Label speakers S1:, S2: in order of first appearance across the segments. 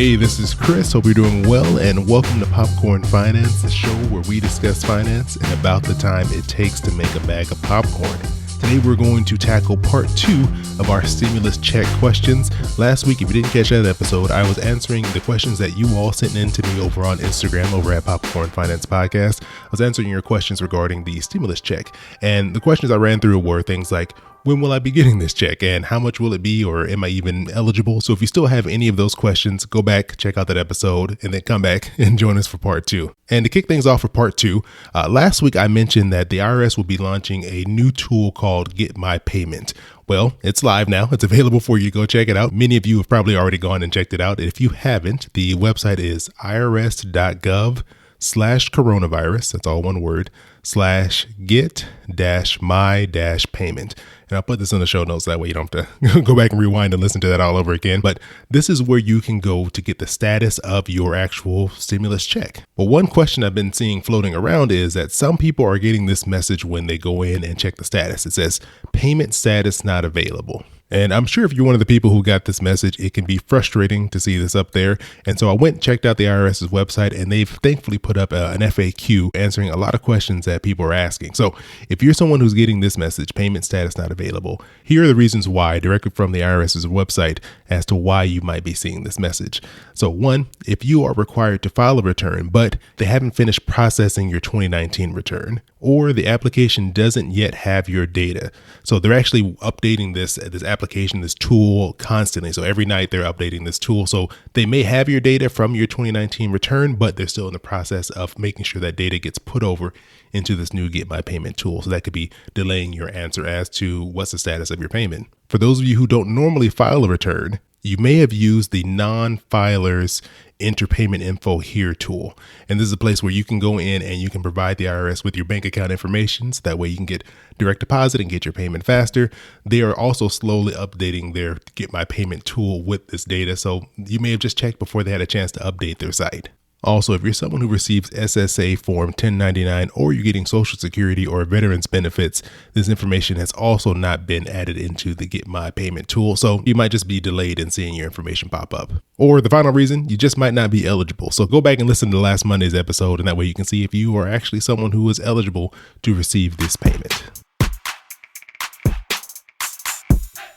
S1: Hey, this is Chris. Hope you're doing well, and welcome to Popcorn Finance, the show where we discuss finance and about the time it takes to make a bag of popcorn. Today we're going to tackle part 2 of our stimulus check questions. Last week, if you didn't catch that episode, I was answering the questions that you all sent in to me over on Instagram over at Popcorn Finance Podcast. I was answering your questions regarding the stimulus check, and the questions I ran through were things like, when will I be getting this check, and how much will it be, or am I even eligible? So if you still have any of those questions, go back, check out that episode, and then come back and join us for part 2. And to kick things off for part 2, last week I mentioned that the IRS will be launching a new tool called Get My Payment. Well, it's live now. It's available for you to go check it out. Many of you have probably already gone and checked it out. If you haven't, the website is irs.gov/coronavirus. That's all one word, /get-my-payment. And I'll put this in the show notes. That way you don't have to go back and rewind and listen to that all over again. But this is where you can go to get the status of your actual stimulus check. Well, one question I've been seeing floating around is that some people are getting this message when they go in and check the status. It says payment status not available. And I'm sure if you're one of the people who got this message, it can be frustrating to see this up there. And so I went and checked out the IRS's website, and they've thankfully put up an FAQ answering a lot of questions that people are asking. So if you're someone who's getting this message, payment status not available, here are the reasons why, directly from the IRS's website, as to why you might be seeing this message. So one, if you are required to file a return, but they haven't finished processing your 2019 return, or the application doesn't yet have your data. So they're actually updating this application, this tool constantly. So every night they're updating this tool. So they may have your data from your 2019 return, but they're still in the process of making sure that data gets put over into this new Get My Payment tool. So that could be delaying your answer as to what's the status of your payment. For those of you who don't normally file a return, you may have used the non-filers Enter Payment Info Here tool. And this is a place where you can go in and you can provide the IRS with your bank account information. So that way you can get direct deposit and get your payment faster. They are also slowly updating their Get My Payment tool with this data. So you may have just checked before they had a chance to update their site. Also, if you're someone who receives SSA Form 1099 or you're getting Social Security or veterans benefits, this information has also not been added into the Get My Payment tool. So you might just be delayed in seeing your information pop up. Or the final reason, you just might not be eligible. So go back and listen to last Monday's episode, and that way you can see if you are actually someone who is eligible to receive this payment.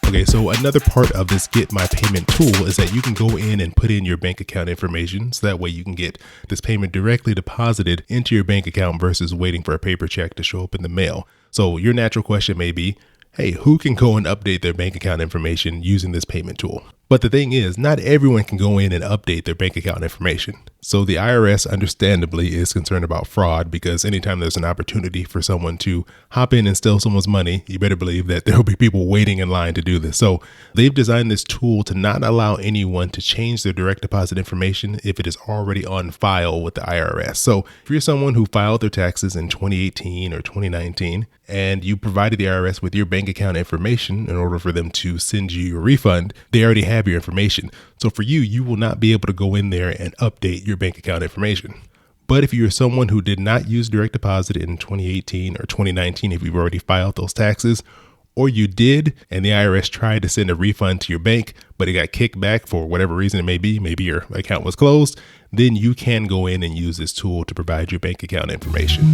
S1: Okay, so another part of this Get My Payment tool is that you can go in and put in your bank account information. So that way you can get this payment directly deposited into your bank account versus waiting for a paper check to show up in the mail. So your natural question may be, hey, who can go and update their bank account information using this payment tool? But the thing is, not everyone can go in and update their bank account information. So the IRS understandably is concerned about fraud, because anytime there's an opportunity for someone to hop in and steal someone's money, you better believe that there will be people waiting in line to do this. So they've designed this tool to not allow anyone to change their direct deposit information if it is already on file with the IRS. So if you're someone who filed their taxes in 2018 or 2019, and you provided the IRS with your bank account information in order for them to send you your refund, they already have your information. So for you, you will not be able to go in there and update your bank account information. But if you're someone who did not use direct deposit in 2018 or 2019, if you've already filed those taxes, or you did and the IRS tried to send a refund to your bank, but it got kicked back for whatever reason it may be, maybe your account was closed, then you can go in and use this tool to provide your bank account information.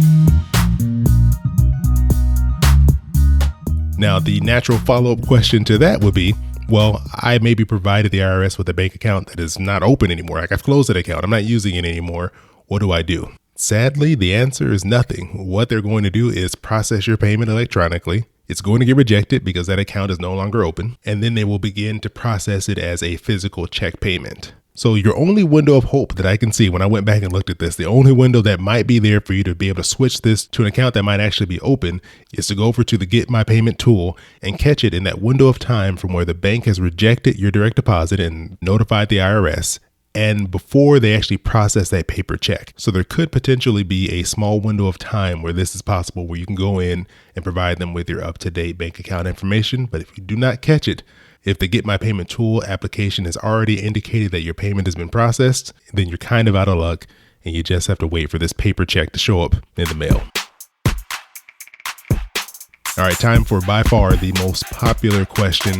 S1: Now, the natural follow-up question to that would be, well, I maybe provided the IRS with a bank account that is not open anymore. Like, I've closed that account. I'm not using it anymore. What do I do? Sadly, the answer is nothing. What they're going to do is process your payment electronically. It's going to get rejected because that account is no longer open. And then they will begin to process it as a physical check payment. So your only window of hope that I can see when I went back and looked at this, the only window that might be there for you to be able to switch this to an account that might actually be open is to go over to the Get My Payment tool and catch it in that window of time from where the bank has rejected your direct deposit and notified the IRS, and before they actually process that paper check. So there could potentially be a small window of time where this is possible, where you can go in and provide them with your up-to-date bank account information. But if you do not catch it, if the Get My Payment tool application has already indicated that your payment has been processed, then you're kind of out of luck and you just have to wait for this paper check to show up in the mail. All right, time for by far the most popular question.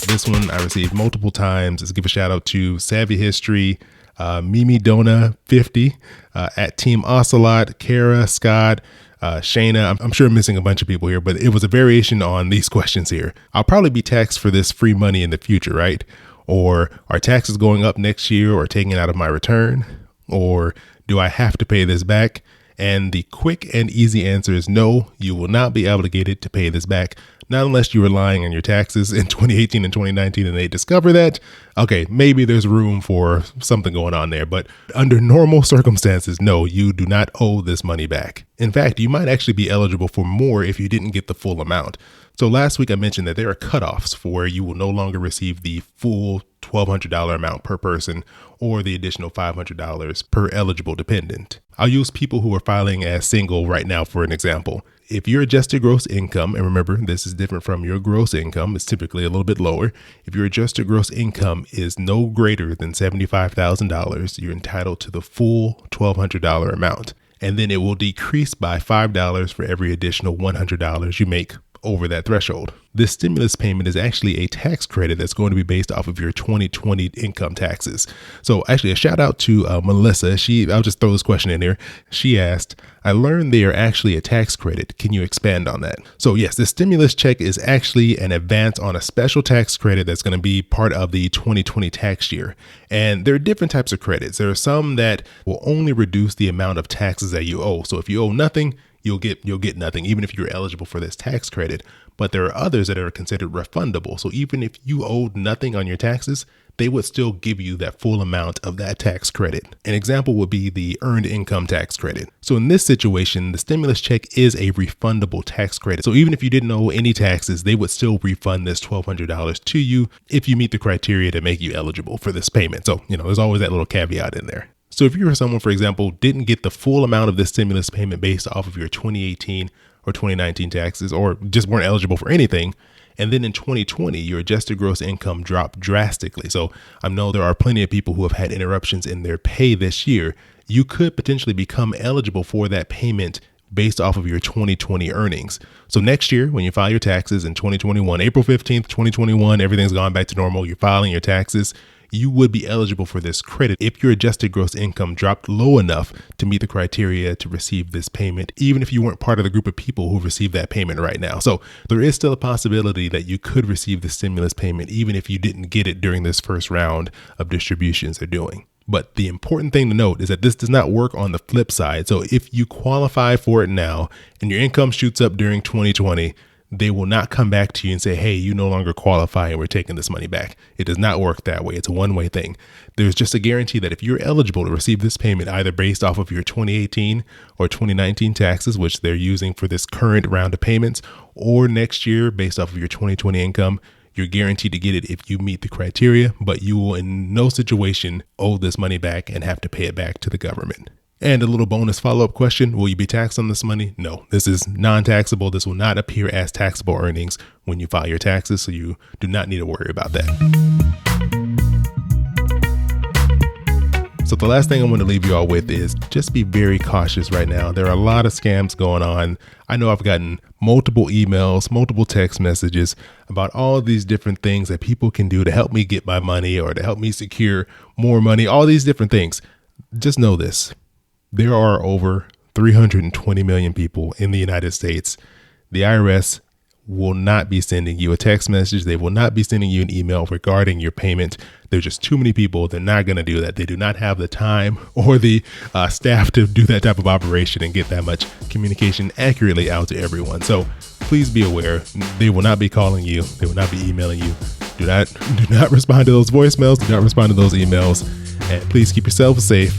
S1: This one I received multiple times. Let's give a shout out to Savvy History, Mimi Dona 50, at Team Ocelot, Kara, Scott, Shayna. I'm sure I'm missing a bunch of people here, but it was a variation on these questions here. I'll probably be taxed for this free money in the future, right? Or are taxes going up next year or taken out of my return? Or do I have to pay this back? And the quick and easy answer is no, you will not be obligated to pay this back. Not unless you were lying on your taxes in 2018 and 2019 and they discover that. Okay, maybe there's room for something going on there, but under normal circumstances, no, you do not owe this money back. In fact, you might actually be eligible for more if you didn't get the full amount. So last week I mentioned that there are cutoffs for where you will no longer receive the full $1,200 amount per person or the additional $500 per eligible dependent. I'll use people who are filing as single right now for an example. If your adjusted gross income, and remember, this is different from your gross income, it's typically a little bit lower. If your adjusted gross income is no greater than $75,000, you're entitled to the full $1,200 amount. And then it will decrease by $5 for every additional $100 you make over that threshold. This stimulus payment is actually a tax credit that's going to be based off of your 2020 income taxes. So actually a shout out to Melissa. I'll just throw this question in here. She asked, I learned they are actually a tax credit. Can you expand on that? So yes, the stimulus check is actually an advance on a special tax credit that's going to be part of the 2020 tax year. And there are different types of credits. There are some that will only reduce the amount of taxes that you owe. So if you owe nothing, you'll get nothing, even if you're eligible for this tax credit. But there are others that are considered refundable. So even if you owed nothing on your taxes, they would still give you that full amount of that tax credit. An example would be the earned income tax credit. So in this situation, the stimulus check is a refundable tax credit. So even if you didn't owe any taxes, they would still refund this $1,200 to you if you meet the criteria to make you eligible for this payment. So, there's always that little caveat in there. So if you were someone, for example, didn't get the full amount of this stimulus payment based off of your 2018 or 2019 taxes, or just weren't eligible for anything, and then in 2020, your adjusted gross income dropped drastically. So I know there are plenty of people who have had interruptions in their pay this year. You could potentially become eligible for that payment based off of your 2020 earnings. So next year, when you file your taxes in 2021, April 15th, 2021, everything's gone back to normal. You're filing your taxes. You would be eligible for this credit if your adjusted gross income dropped low enough to meet the criteria to receive this payment, even if you weren't part of the group of people who receive that payment right now. So there is still a possibility that you could receive the stimulus payment, even if you didn't get it during this first round of distributions they're doing. But the important thing to note is that this does not work on the flip side. So if you qualify for it now and your income shoots up during 2020, they will not come back to you and say, hey, you no longer qualify and we're taking this money back. It does not work that way. It's a one-way thing. There's just a guarantee that if you're eligible to receive this payment, either based off of your 2018 or 2019 taxes, which they're using for this current round of payments, or next year based off of your 2020 income, you're guaranteed to get it if you meet the criteria, but you will in no situation owe this money back and have to pay it back to the government. And a little bonus follow-up question, will you be taxed on this money? No, this is non-taxable. This will not appear as taxable earnings when you file your taxes, so you do not need to worry about that. So the last thing I want to leave you all with is just be very cautious right now. There are a lot of scams going on. I know I've gotten multiple emails, multiple text messages about all these different things that people can do to help me get my money or to help me secure more money, all these different things. Just know this. There are over 320 million people in the United States. The IRS will not be sending you a text message. They will not be sending you an email regarding your payment. There's just too many people. They're not going to do that. They do not have the time or the staff to do that type of operation and get that much communication accurately out to everyone. So please be aware. They will not be calling you. They will not be emailing you. Do not respond to those voicemails. Do not respond to those emails. And please keep yourself safe.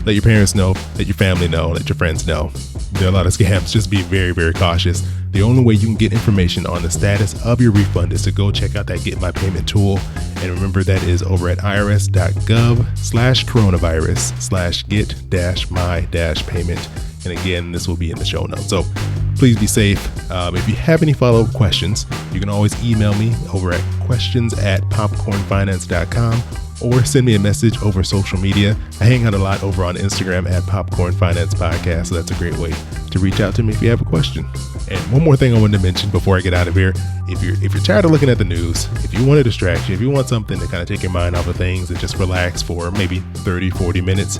S1: Let your parents know, let your family know, let your friends know. There are a lot of scams. Just be very, very cautious. The only way you can get information on the status of your refund is to go check out that Get My Payment tool. And remember, that is over at irs.gov/coronavirus/get-my-payment. And again, this will be in the show notes. So please be safe. If you have any follow-up questions, you can always email me over at questions@popcornfinance.com. or send me a message over social media. I hang out a lot over on Instagram at Popcorn Finance Podcast, so that's a great way to reach out to me if you have a question. And one more thing I wanted to mention before I get out of here, if you're tired of looking at the news, if you want a distraction, if you want something to kind of take your mind off of things and just relax for maybe 30, 40 minutes,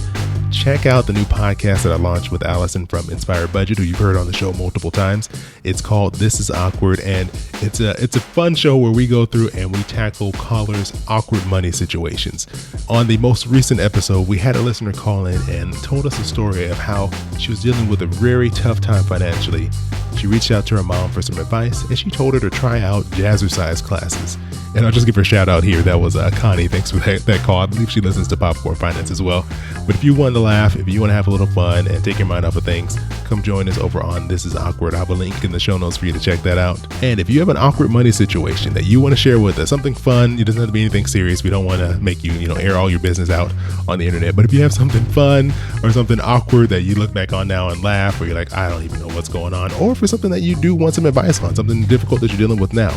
S1: check out the new podcast that I launched with Allison from Inspired Budget, who you've heard on the show multiple times. It's called This Is Awkward, and it's a fun show where we go through and we tackle callers' awkward money situations. On the most recent episode, we had a listener call in and told us a story of how she was dealing with a very tough time financially. She reached out to her mom for some advice, and she told her to try out jazzercise classes. And I'll just give her a shout out here. That was Connie. Thanks for that call. I believe she listens to Popcorn Finance as well. But if you want to laugh, if you want to have a little fun and take your mind off of things, come join us over on This Is Awkward. I'll have a link in the show notes for you to check that out. And if you have an awkward money situation that you want to share with us, something fun, it doesn't have to be anything serious. We don't want to make you, air all your business out on the internet. But if you have something fun or something awkward that you look back on now and laugh, or you're like, I don't even know what's going on, or for something that you do want some advice on, something difficult that you're dealing with now,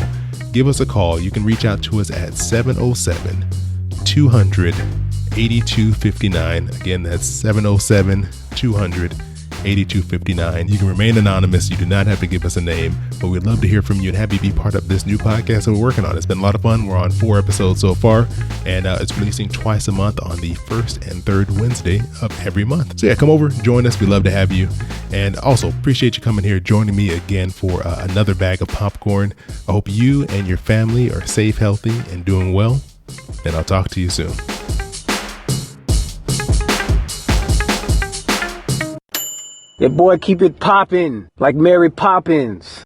S1: give us a call. You can reach out to us at 707-200-8259. Again, that's 707-200-8259. You can remain anonymous. You do not have to give us a name, but we'd love to hear from you and have you be part of this new podcast that we're working on. It's been a lot of fun. We're on 4 episodes so far, and it's releasing twice a month on the first and third Wednesday of every month. So yeah, come over, join us. We'd love to have you. And also appreciate you coming here, joining me again for another bag of popcorn. I hope you and your family are safe, healthy, and doing well. And I'll talk to you soon.
S2: Yeah, boy, keep it poppin' like Mary Poppins.